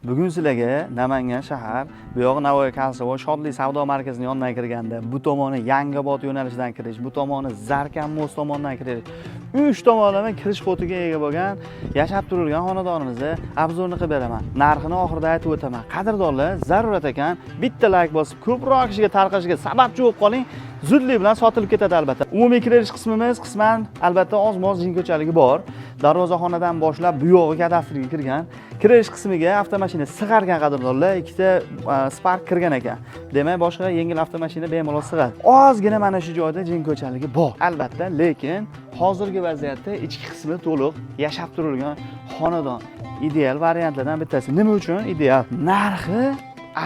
Bugun sizlarga Namangan shahar, bu yog'i Navoiy Kalsovo Shodlik savdo markazining yonidan kirganda, bu tomoni Yangiobod yo'nalishidan kirish, bu tomoni Zarkan most tomonidan kirish. 3 tomonlama kirish kotiga ega bo'lgan yashab turilgan xonadonimizni obzorni qilib beraman. Narxini oxirida aytib o'taman. Qadrdonlar, zarurat ekan, bitta like bosib, ko'proq kishiga tarqashiga sababchi bo'lib qoling. Zudlik bilan sotilib ketadi albatta. Umumiy kirish qismimiz qisman albatta oz-moz jinko'chaligi bor. Darvozaxonadan boshlab bu yog'i kadastrga kirgan. Kirish qismiga avtomashina sig'argan qadrdonlar, ikkita Spark kirgan ekan. Demak, boshqa yengil avtomashina bemalol sig'adi. Ozgina mana shu joyda jinko'chaligi bor. Albatta, lekin hozirgi vaziyatda ichki qismi to'liq yashab turilgan xonadon. Ideal variantlardan bittasi. Nima uchun ideal? Narxi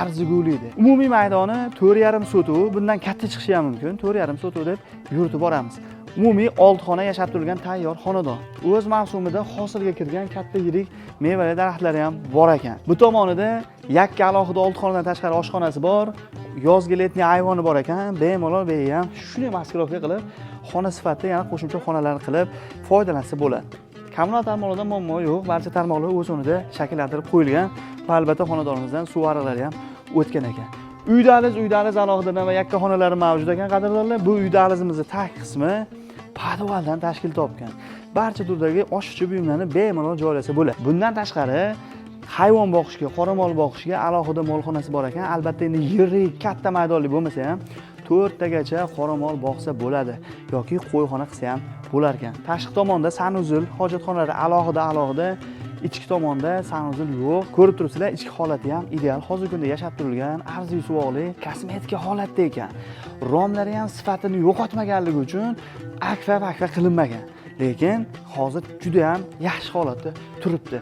arzigulikdir. Umumiy maydoni 4,5 sotov, bundan katta chiqishi ham mumkin. 4,5 sotov deb yuritib boramiz. Umumiy 6 xona yashab turgan tayyor xonadon. O'z mavsumida hosilga kirgan katta yirik mevali daraxtlari ham bor ekan. Bu tomonida yakka alohida 6 xonadan tashqari oshxonasi bor, yozgi letniy ayvoni bor ekan. Bemalol ham shuni maskirovka qilib, xona sifatida yana qo'shimcha xonalarni qilib foydalansa bo'ladi. Kommunal tarmoqlardan muammo yo'q, barcha tarmoqlar o'z o'rnida shakllantirib qo'yilgan va albatta xonadonimizdan suv ariqlari ham o'tgan ekan. Uy dahliz alohida va yakka xonalari mavjud ekan qadrdonlar. Bu uy dahlizimizning tag qismi podvaldan tashkil topgan. Barcha turdagi oshuvchi buyumlarni bemalol joylasa bo'ladi. Bundan tashqari hayvon boqishga, qoramol boqishga alohida molxonasi bor ekan. Albatta endi yirik, katta maydonli bo'lmasa ham 4 tagacha qoramol boqsa bo'ladi yoki qo'yxona qilsa ham bo'lar ekan. Tashqi tomonda sanuzul, hojatxonalari alohida, ichki tomonda sanuzul yo'q. Ko'rib turibsizlar, ichki holati ham ideal. Hozirgi kunda yashab turilgan, arziy suvoqli, kosmetika holatda ekan. Romlari ham sifatini yo'qotmaganligi uchun akfa qilinmagan. Lekin hozir juda ham yaxshi holatda turibdi.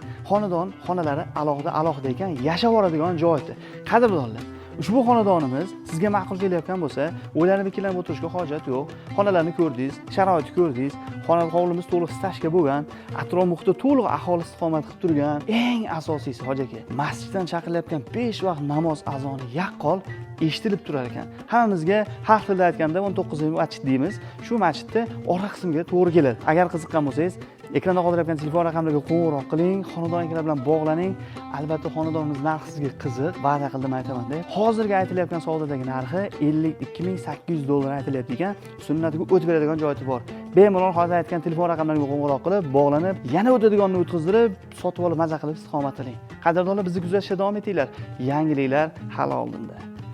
Xonalari alohida ekan, yashab oladigan joyda. Qadrdonlar, ushbu xonadonimiz sizga ma'qul kelayotgan bo'lsa, o'ylanib ikkilanib o'tirishga hojat yo'q. Xonalarni ko'rdingiz, sharoitni ko'rdingiz. Hovlimiz to'liq stashka bo'lgan, atrof muhitda to'liq aholi istiqomat qilib turgan. Eng asosiysi hojaka, masjiddan chaqiryotgan 5 vaqt namoz azoni yaqqol eshitilib turar ekan. Hammamizga xalq tilida aytganda 19-masjid deymiz. Shu masjidda orqa qismga to'g'ri keladi. Agar qiziqqan bo'lsangiz, ekranda qoldiryapgan telefon raqamlariga qo'ng'iroq qiling, xonadon egalari bilan bog'laning. Albatta xonadonimiz narxi sizga qiziq, va'da qildim aytaman-da. Hozirgi aytilayotgan savdodagi narxi $52,800 aytilyapti ekan. Sunnatiga o'tib beradigan joyi bor. Bemalol hozir aytgan telefon raqamlariga qo'ng'iroq qilib, bog'lanib, yana o'tadiganini o'tkazdirib, sotib olib maza qilib istiqomat qiling. Qadrdonlar, bizni kuzatishda davom etinglar. Yangiliklar hali oldinda.